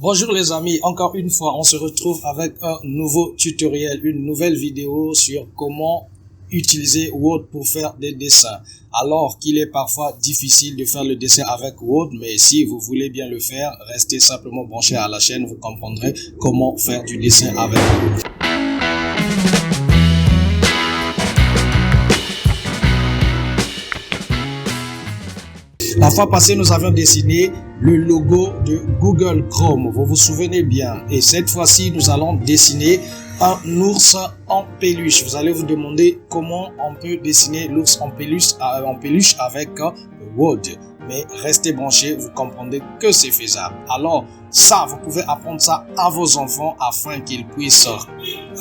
Bonjour les amis, encore une fois on se retrouve avec un nouveau tutoriel, une nouvelle vidéo sur comment utiliser Word pour faire des dessins. Alors qu'il est parfois difficile de faire le dessin avec Word, mais si vous voulez bien le faire, restez simplement branché à la chaîne, vous comprendrez comment faire du dessin avec Word. La fois passée, nous avions dessiné le logo de Google Chrome, vous vous souvenez bien. Et cette fois-ci, nous allons dessiner un ours en peluche. Vous allez vous demander comment on peut dessiner l'ours en peluche avec Word. Mais restez branchés, vous comprendrez que c'est faisable. Alors ça, vous pouvez apprendre ça à vos enfants afin qu'ils puissent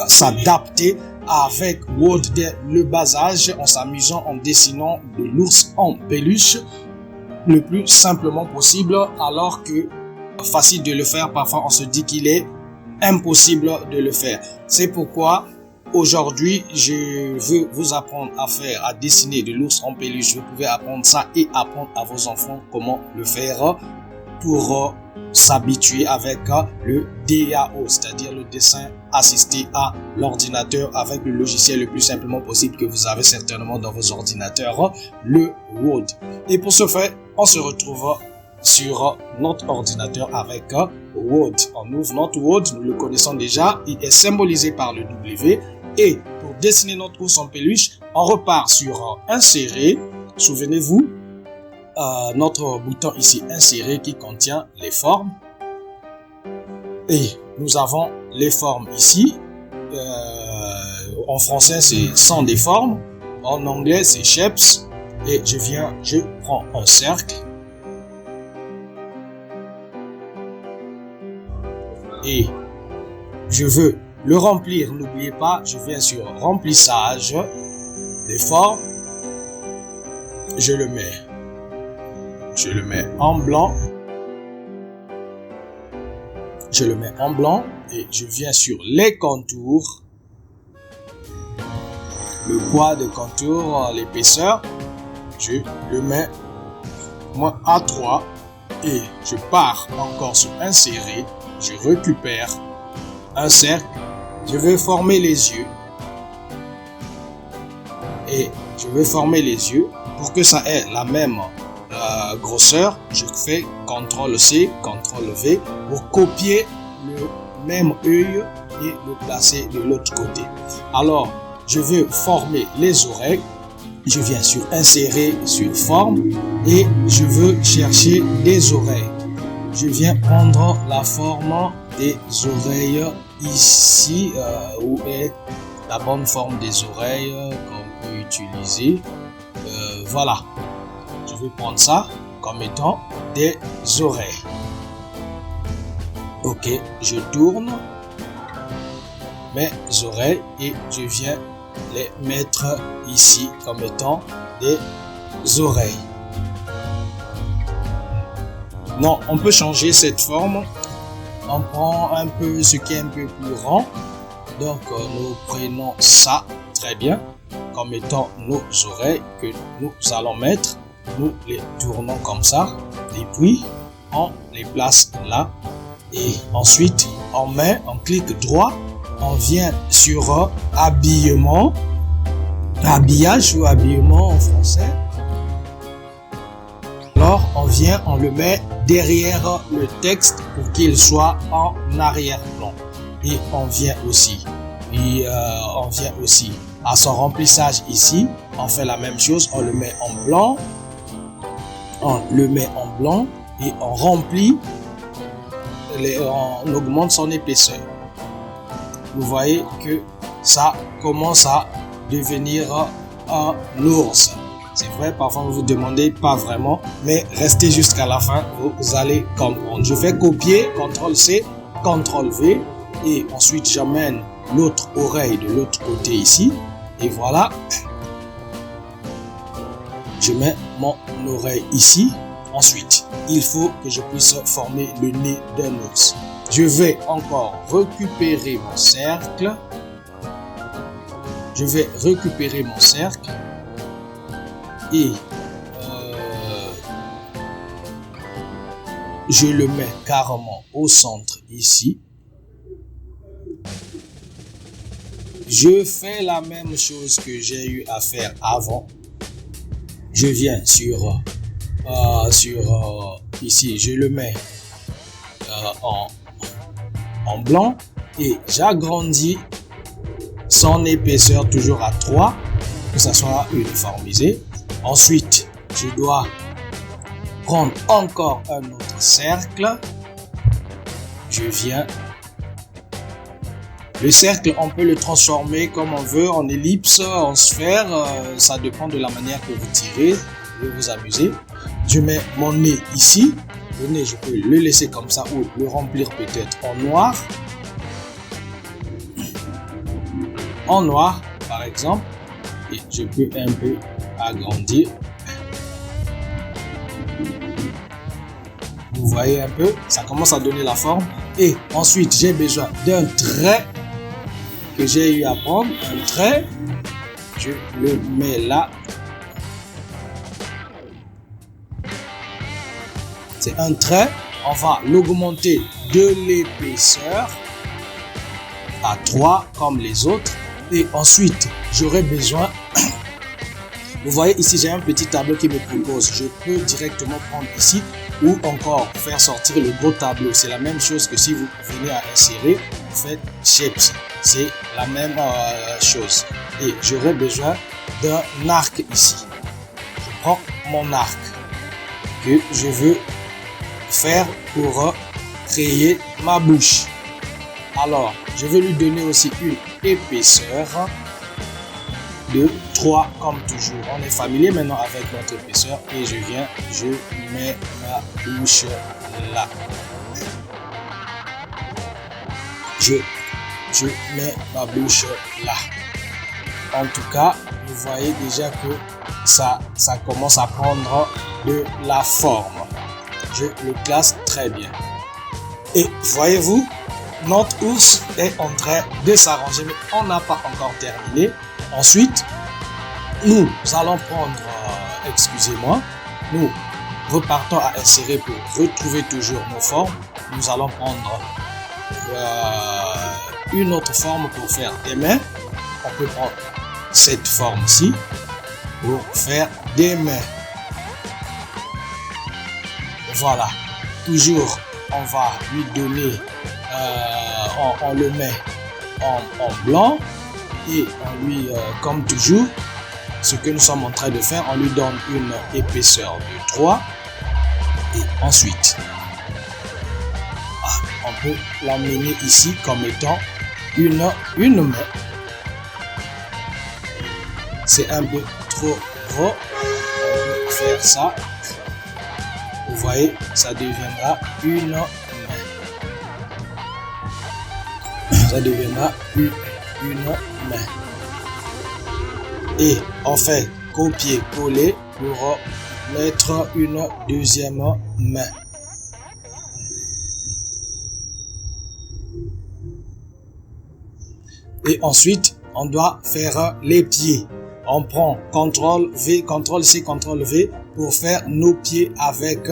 s'adapter avec Word dès le bas âge en s'amusant en dessinant de l'ours en peluche le plus simplement possible, alors que facile de le faire, parfois on se dit qu'il est impossible de le faire. C'est pourquoi aujourd'hui je veux vous apprendre à dessiner de l'ours en peluche. Vous pouvez apprendre ça et apprendre à vos enfants comment le faire pour s'habituer avec le DAO, c'est-à-dire le dessin assisté à l'ordinateur avec le logiciel le plus simplement possible que vous avez certainement dans vos ordinateurs, le Word. Et pour ce faire, on se retrouve sur notre ordinateur avec Word. On ouvre notre Word, nous le connaissons déjà, il est symbolisé par le W. Et pour dessiner notre ours en peluche, on repart sur Insérer. Souvenez-vous, notre bouton ici Insérer qui contient les formes. Et nous avons les formes ici. En français, c'est sans des formes. En anglais, c'est shapes. Et je prends un cercle. Et je veux le remplir. N'oubliez pas, je viens sur remplissage des formes. Je le mets en blanc. Je le mets en blanc et je viens sur les contours. Le poids de contour, l'épaisseur. Je le mets à 3 et je pars encore sur Insérer. Je récupère un cercle. Je vais former les yeux. Et je vais former les yeux pour que ça ait la même grosseur. Je fais CTRL-C, CTRL-V pour copier le même œil et le placer de l'autre côté. Alors, je veux former les oreilles. Je viens sur Insérer, sur Forme et je veux chercher des oreilles. Je viens prendre la forme des oreilles ici, où est la bonne forme des oreilles qu'on peut utiliser. Voilà, je vais prendre ça comme étant des oreilles. Ok, je tourne mes oreilles et je viens les mettre ici comme étant des oreilles. Non, on peut changer cette forme. On prend un peu ce qui est un peu plus rond. Donc nous prenons ça très bien comme étant nos oreilles que nous allons mettre. Nous les tournons comme ça et puis on les place là. Et ensuite on clique droit. On vient sur habillement, habillage ou habillement en français. Alors on le met derrière le texte pour qu'il soit en arrière-plan. Et on vient aussi à son remplissage ici. On fait la même chose, on le met en blanc. On le met en blanc et on remplit, on augmente son épaisseur. Vous voyez que ça commence à devenir un ours. C'est vrai, parfois vous vous demandez pas vraiment, mais restez jusqu'à la fin, vous allez comprendre. Je fais copier, CTRL-C, CTRL-V et ensuite j'amène l'autre oreille de l'autre côté ici et voilà. Je mets mon oreille ici. Ensuite, il faut que je puisse former le nez d'un ours. Je vais encore récupérer mon cercle. Je vais récupérer mon cercle et je le mets carrément au centre ici. Je fais la même chose que j'ai eu à faire avant. Je viens sur ici, je le mets en blanc et j'agrandis son épaisseur toujours à 3 que ça soit uniformisé. Ensuite, je dois prendre encore un autre cercle. Je viens. Le cercle, on peut le transformer comme on veut, en ellipse, en sphère. Ça dépend de la manière que vous tirez. Vous vous amuser. Je mets mon nez ici. Le nez, je peux le laisser comme ça ou le remplir peut-être en noir. En noir, par exemple. Et je peux un peu agrandir. Vous voyez un peu, ça commence à donner la forme. Et ensuite, j'ai besoin d'un trait que j'ai eu à prendre. Un trait, je le mets là. C'est un trait. On va l'augmenter de l'épaisseur à 3 comme les autres. Et ensuite, j'aurai besoin... Vous voyez ici, j'ai un petit tableau qui me propose. Je peux directement prendre ici ou encore faire sortir le gros tableau. C'est la même chose que si vous venez à insérer, vous faites Shapes. C'est la même chose. Et j'aurai besoin d'un arc ici. Je prends mon arc que je veux faire pour créer ma bouche. Alors, je vais lui donner aussi une épaisseur de 3 comme toujours. On est familier maintenant avec notre épaisseur et je viens, je mets ma bouche là. Je mets ma bouche là. En tout cas, vous voyez déjà que ça commence à prendre de la forme. Je le classe très bien. Et voyez-vous, notre ours est en train de s'arranger, mais on n'a pas encore terminé. Ensuite, nous allons prendre, excusez-moi, nous repartons à insérer pour retrouver toujours nos formes. Nous allons prendre une autre forme pour faire des mains. On peut prendre cette forme-ci pour faire des mains. Voilà, toujours on va lui donner, on le met en blanc. Et on lui, comme toujours, ce que nous sommes en train de faire, on lui donne une épaisseur de 3. Et ensuite, on peut l'emmener ici comme étant une main. C'est un peu trop gros. On peut faire ça. Vous voyez, ça deviendra une main. Ça deviendra une main. Et on fait copier-coller pour mettre une deuxième main. Et ensuite, on doit faire les pieds. On prend CTRL-V, CTRL-C, CTRL-V pour faire nos pieds avec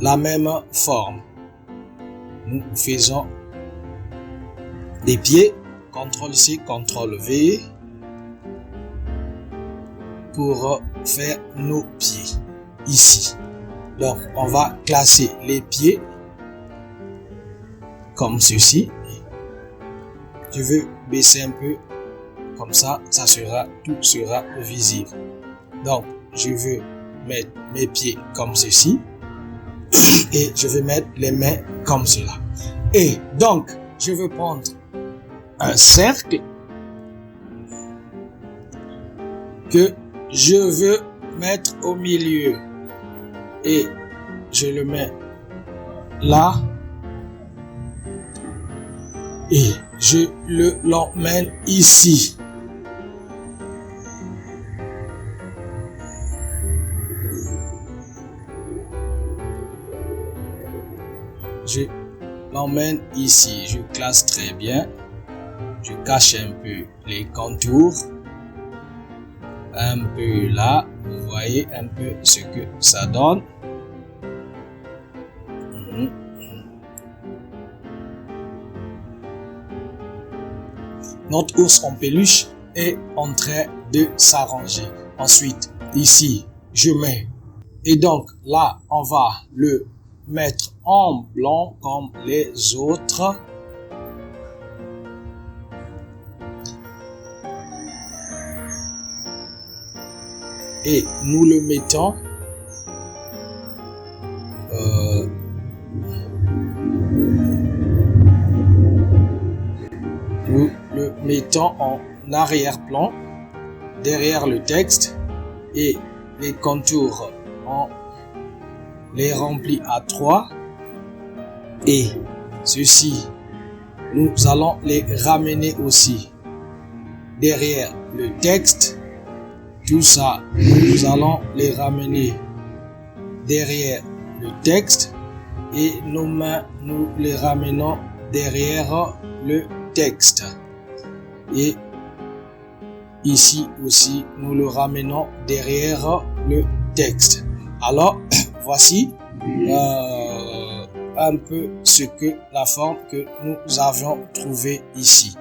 la même forme. Nous faisons des pieds, CTRL-C, CTRL-V pour faire nos pieds ici. Donc, on va classer les pieds comme ceci. Je veux baisser un peu comme ça, tout sera visible. Donc, je veux mettre mes pieds comme ceci. Et je vais mettre les mains comme cela. Et donc, je veux prendre un cercle que je veux mettre au milieu. Et je le mets là. Et je l'emmène ici. Je l'emmène ici, je classe très bien, je cache un peu les contours, un peu là. Vous voyez un peu ce que ça donne. Notre ours en peluche est en train de s'arranger. Ensuite, ici, je mets. Et donc, là, on va le mettre en blanc comme les autres. Et nous le mettons en arrière-plan, derrière le texte, et les contours, on les remplit à 3. Et ceci, nous allons les ramener aussi derrière le texte. Tout ça, nous allons les ramener derrière le texte et nos mains, nous les ramenons derrière le texte. Et ici aussi, nous le ramenons derrière le texte. Alors, voici un peu la forme que nous avions trouvée ici.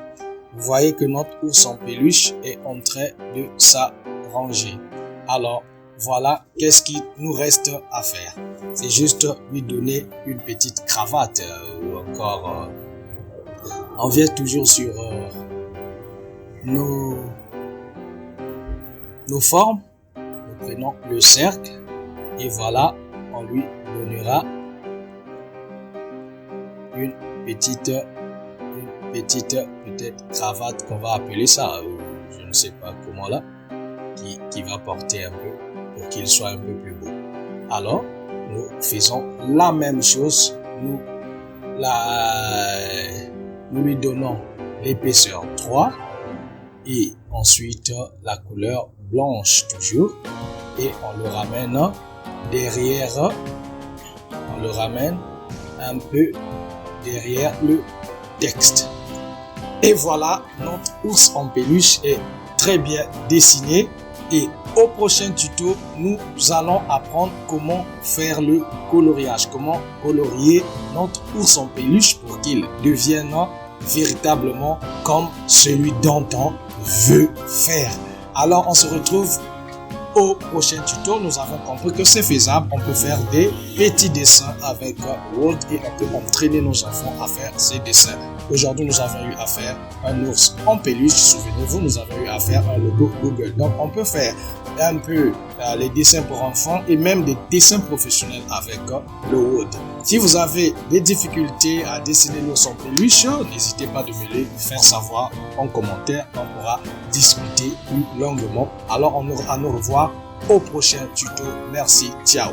Vous voyez que notre ours en peluche est en train de s'arranger. Alors, voilà, qu'est-ce qu'il nous reste à faire? C'est juste lui donner une petite cravate ou encore... on vient toujours sur nos formes. Nous prenons le cercle et voilà, on lui donnera une petite peut-être cravate qu'on va appeler ça, je ne sais pas comment là, qui va porter un peu pour qu'il soit un peu plus beau. Alors, nous faisons la même chose, nous lui donnons l'épaisseur 3 et ensuite la couleur blanche toujours et on le ramène derrière, on le ramène un peu derrière le texte. Et voilà, notre ours en peluche est très bien dessiné. Et au prochain tuto, nous allons apprendre comment faire le coloriage, comment colorier notre ours en peluche pour qu'il devienne véritablement comme celui dont on veut faire. Alors, on se retrouve au prochain tuto. Nous avons compris que c'est faisable. On peut faire des petits dessins avec Word et on peut entraîner nos enfants à faire ces dessins. Aujourd'hui, nous avons eu à faire un ours en peluche. Souvenez-vous, nous avons eu à faire un logo Google. Donc, on peut faire un peu les dessins pour enfants et même des dessins professionnels avec le Word. Si vous avez des difficultés à dessiner l'ours en peluche, n'hésitez pas de me les faire savoir en commentaire. On pourra discuter plus longuement. Alors, à nous revoir au prochain tuto. Merci. Ciao.